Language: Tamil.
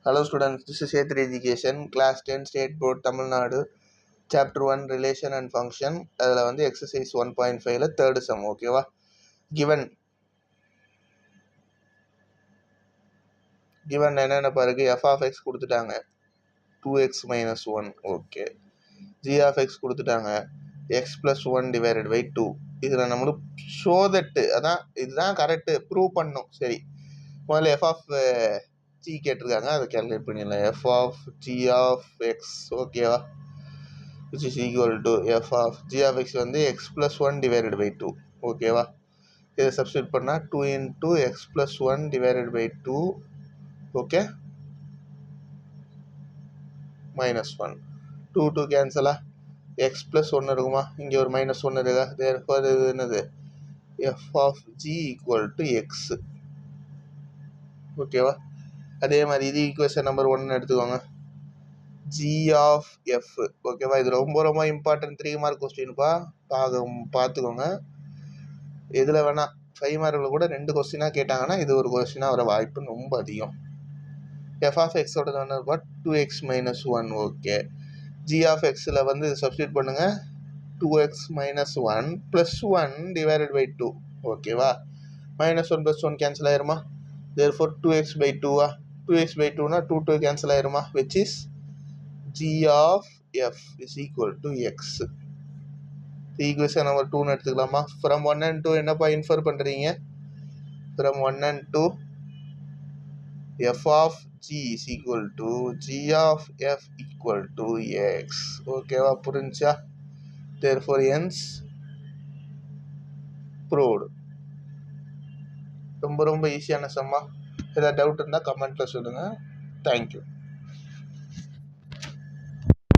Hello students, this is A3 Education, Class 10 State Board Tamil Nadu, Chapter 1 Relation and Function. அதில் வந்து exercise 1.5ல third sum, ஓகேவா? given என்னென்ன பாருங்க, f of x கொடுத்துட்டாங்க 2x minus 1, okay. g of x கொடுத்துட்டாங்க x plus 1 divided by 2. இதில் நம்மளும் show that, அதான் இதுதான் கரெக்டு, ப்ரூவ் பண்ணும். சரி, முதல்ல f of g கேட்டிருக்காங்க, அதை கேல்குலேட் பண்ணிடலாம். f of g of x, ஓகேவா, which is equal to f of g of x வந்து x plus 1 divided by 2, ஓகேவா. இதை சப்ஸ்டியூட் பண்ணால் 2 into x plus 1 divided by 2, okay, minus 1. 2 2 கேன்சலா, x plus 1 இருக்குமா, இங்கே ஒரு minus 1 இருக்கா, therefore இது என்னது, f of g equal to x, ஓகேவா. அதே மாதிரி இது ஈக்குவேஷன் நம்பர் 1 எடுத்துக்கோங்க, g of f, ஓகேவா. இது ரொம்ப ரொம்ப இம்பார்ட்டன்ட் 3 மார்க் கொஸ்டின்ப்பா, பார்த்துக்கோங்க. இதில் வேணால் 5 மார்க்கில் கூட 2 கொஸ்டினாக கேட்டாங்கன்னா இது ஒரு கொஸ்டினாக வர வாய்ப்பு ரொம்ப அதிகம். f of x ஓட வேணும்ப்பா 2x minus 1, okay. g of xயில் வந்து சப்ஸ்டியூட் பண்ணுங்கள், 2x minus 1 plus 1 divided by 2, ஓகேவா. minus 1 plus 1 கேன்சல் ஆயிருமா, therefore 2x by 2, 2x by 2னா 2 2 கேன்சல் ஆயிருமா, which is g of f is equal to x. Equation number 2 எடுத்துக்கலாமா. ஃப்ரம் 1 and 2 என்னப்பா இன்ஃபர் பண்ணுறீங்க, from 1 and 2 f of g is equal to g of f equal to x, ஓகேவா, புரிஞ்சா. therefore hence proved. ரொம்ப ரொம்ப ஈஸியான சம்மா. ஏதாவது டவுட் இருந்தால் கமெண்ட்டில் சொல்லுங்கள். தேங்க்யூ.